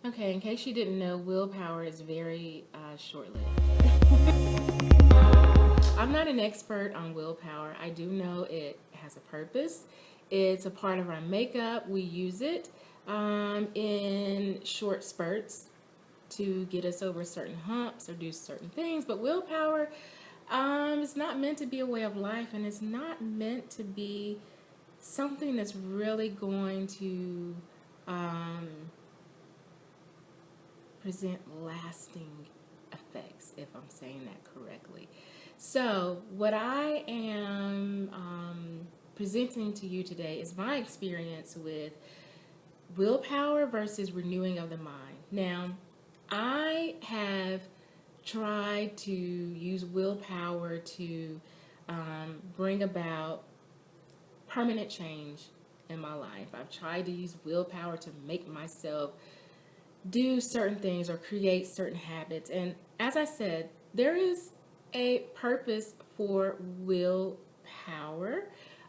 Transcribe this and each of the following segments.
Okay, in case you didn't know, willpower is very short-lived. I'm not an expert on willpower. I do know it has a purpose. It's a part of our makeup. We use it in short spurts to get us over certain humps or do certain things. But willpower is not meant to be a way of life, and it's not meant to be something that's really going to um, present lasting effects, if I'm saying that correctly. So, what I am presenting to you today is my experience with willpower versus renewing of the mind. Now, I have tried to use willpower to bring about permanent change in my life. I've tried to use willpower to make myself do certain things or create certain habits. And as I said, there is a purpose for willpower.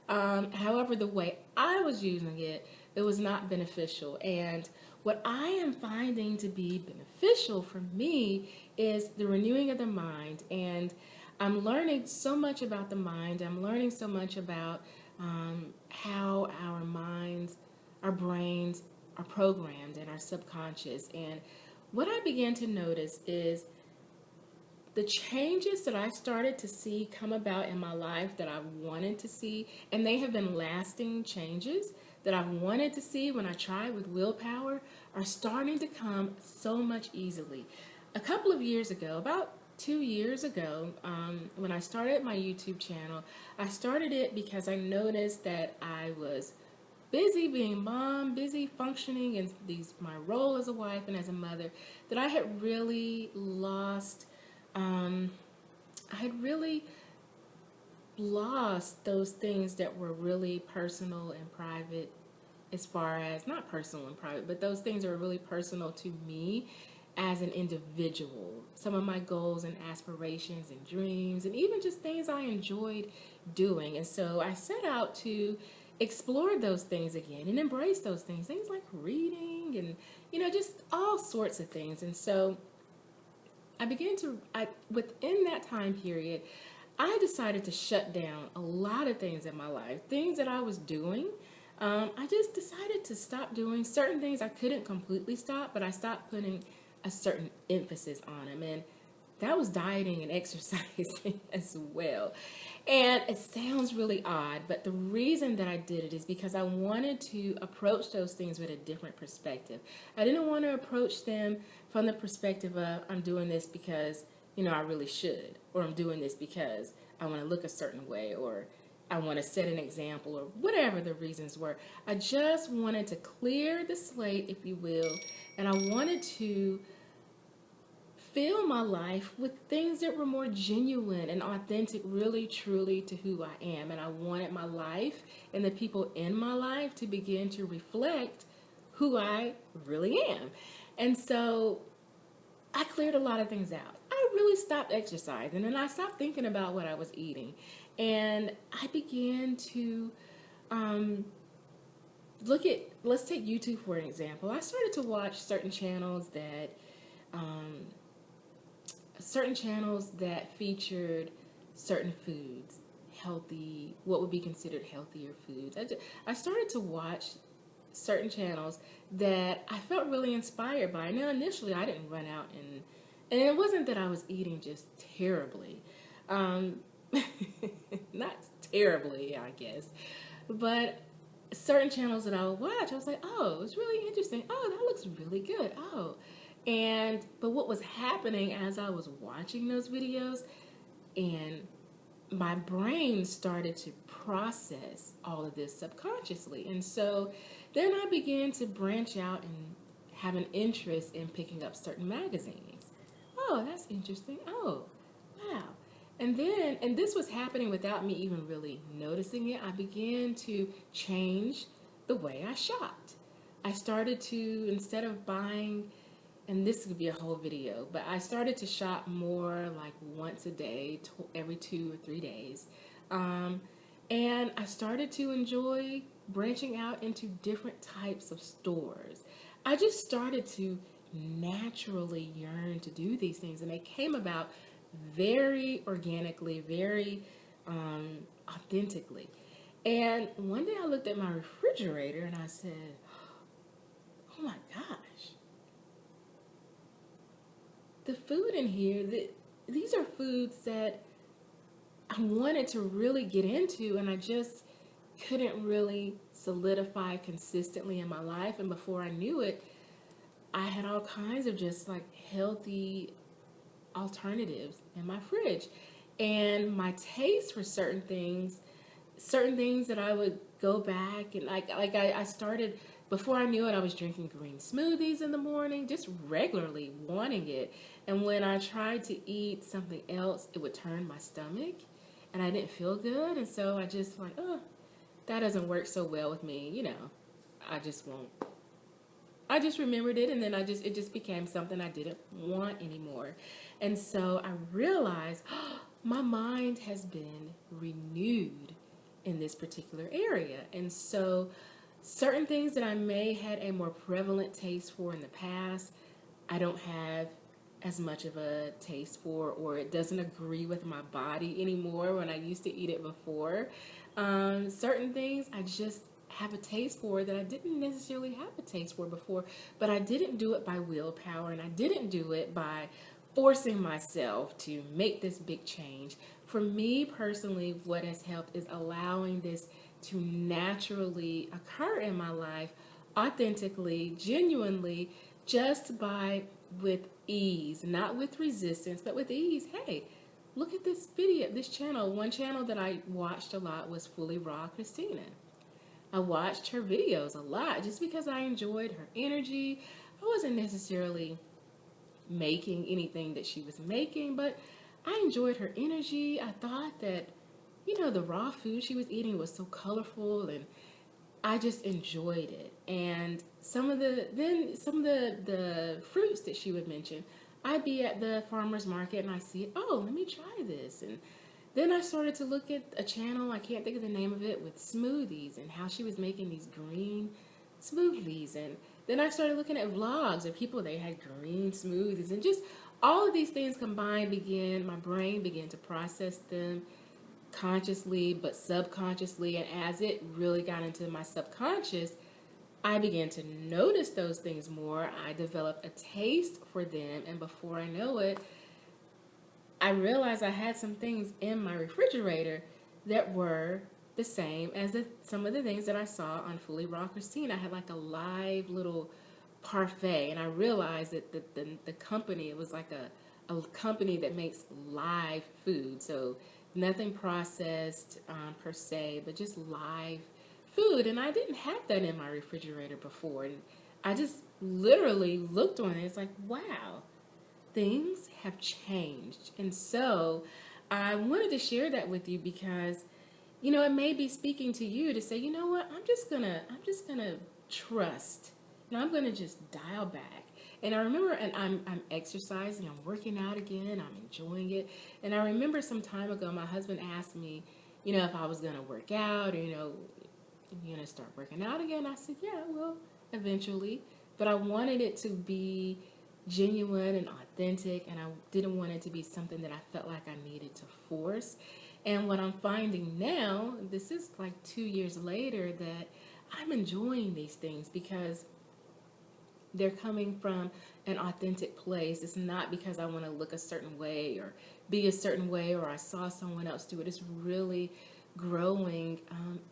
However, the way I was using it, it was not beneficial. And what I am finding to be beneficial for me is the renewing of the mind. And I'm learning so much about the mind. I'm learning so much about how our minds, our brains are programmed and our subconscious. And what I began to notice is the changes that I started to see come about in my life that I wanted to see, and they have been lasting changes that I've wanted to see when I tried with willpower, are starting to come so much easily. A couple of years ago, about 2 years ago, when I started my YouTube channel, I started it because I noticed that I was busy being mom, busy functioning in my role as a wife and as a mother, that I had really lost. I had really lost those things that were really personal and private, as far as not personal and private, but those things that were really personal to me as an individual. Some of my goals and aspirations and dreams, and even just things I enjoyed doing. And so I set out to explore those things again and embrace those things like reading and, just all sorts of things. And so within that time period, I decided to shut down a lot of things in my life, things that I was doing. I just decided to stop doing certain things. I couldn't completely stop, but I stopped putting a certain emphasis on them. And that was dieting and exercising as well. And it sounds really odd, but the reason that I did it is because I wanted to approach those things with a different perspective. I didn't want to approach them from the perspective of I'm doing this because, I really should, or I'm doing this because I want to look a certain way, or I want to set an example, or whatever the reasons were. I just wanted to clear the slate, if you will, and I wanted to fill my life with things that were more genuine and authentic, really, truly to who I am. And I wanted my life and the people in my life to begin to reflect who I really am. And so I cleared a lot of things out. I really stopped exercising and I stopped thinking about what I was eating. And I began to let's take YouTube for an example. I started to watch certain channels that featured certain foods, healthy, what would be considered healthier foods. I started to watch certain channels that I felt really inspired by. Now, initially, I didn't run out and it wasn't that I was eating just terribly. Not terribly, I guess, but certain channels that I would watch, I was like, oh, it's really interesting. Oh, that looks really good. Oh, but what was happening as I was watching those videos, and my brain started to process all of this subconsciously. And so then I began to branch out and have an interest in picking up certain magazines. Oh, that's interesting. Oh, wow. And this was happening without me even really noticing it. I began to change the way I shopped. I started to, instead of buying, and this could be a whole video, but I started to shop more like once a day, every 2 or 3 days. And I started to enjoy branching out into different types of stores. I just started to naturally yearned to do these things, and they came about very organically, very authentically. And one day I looked at my refrigerator and I said, oh my gosh, the food in here, these are foods that I wanted to really get into, and I just couldn't really solidify consistently in my life. And before I knew it, I had all kinds of just like healthy alternatives in my fridge. And my taste for certain things that I would go back and I started, before I knew it, I was drinking green smoothies in the morning, just regularly wanting it. And when I tried to eat something else, it would turn my stomach and I didn't feel good. And so I just like, oh, that doesn't work so well with me, you know. I just won't. I just remembered it, and then it just became something I didn't want anymore. And so I realized, oh, my mind has been renewed in this particular area. And so certain things that I may had a more prevalent taste for in the past, I don't have as much of a taste for, or it doesn't agree with my body anymore when I used to eat it before. Certain things I just have a taste for that I didn't necessarily have a taste for before, but I didn't do it by willpower, and I didn't do it by forcing myself to make this big change. For me personally, what has helped is allowing this to naturally occur in my life, authentically, genuinely, just by with ease, not with resistance, but with ease. Hey, look at this video, this channel. One channel that I watched a lot was Fully Raw Christina. I watched her videos a lot just because I enjoyed her energy. I wasn't necessarily making anything that she was making, but I enjoyed her energy. I thought that, you know, the raw food she was eating was so colorful, and I just enjoyed it. And some of the fruits that she would mention, I'd be at the farmer's market and I see it, oh, let me try this. And then I started to look at a channel, I can't think of the name of it, with smoothies and how she was making these green smoothies. And then I started looking at vlogs of people, they had green smoothies, and just all of these things combined my brain began to process them consciously but subconsciously. And as it really got into my subconscious, I began to notice those things more. I developed a taste for them, and before I know it, I realized I had some things in my refrigerator that were the same as some of the things that I saw on Fully Raw Christine. I had like a live little parfait, and I realized that the company, it was like a company that makes live food. So nothing processed per se, but just live food. And I didn't have that in my refrigerator before. And I just literally looked on it. It's like, wow, things have changed. And so I wanted to share that with you because, you know, it may be speaking to you to say, you know what, I'm just gonna trust. You know, I'm gonna just dial back. And I remember, and I'm exercising, I'm working out again, I'm enjoying it. And I remember some time ago, my husband asked me, you know, if I was gonna work out, or, you know, you're gonna start working out again. I said, yeah, well, eventually. But I wanted it to be genuine and authentic, and I didn't want it to be something that I felt like I needed to force. And what I'm finding now, this is like 2 years later, that I'm enjoying these things because they're coming from an authentic place. It's not because I want to look a certain way or be a certain way, or I saw someone else do it. It's really growing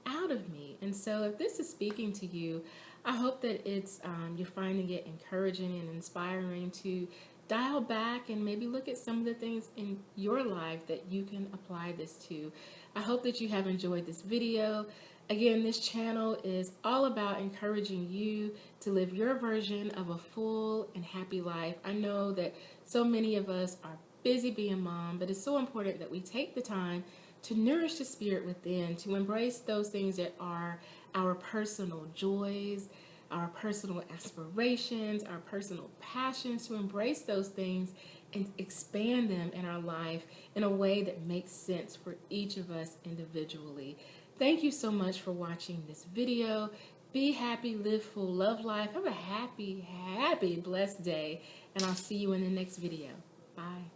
out of me. And so if this is speaking to you, I hope that it's you're finding it encouraging and inspiring to dial back and maybe look at some of the things in your life that you can apply this to. I hope that you have enjoyed this video. Again, this channel is all about encouraging you to live your version of a full and happy life. I know that so many of us are busy being mom, but it's so important that we take the time to nourish the spirit within, to embrace those things that are our personal joys, our personal aspirations, our personal passions, to embrace those things and expand them in our life in a way that makes sense for each of us individually. Thank you so much for watching this video. Be happy, live full, love life. Have a happy, blessed day. And I'll see you in the next video. Bye.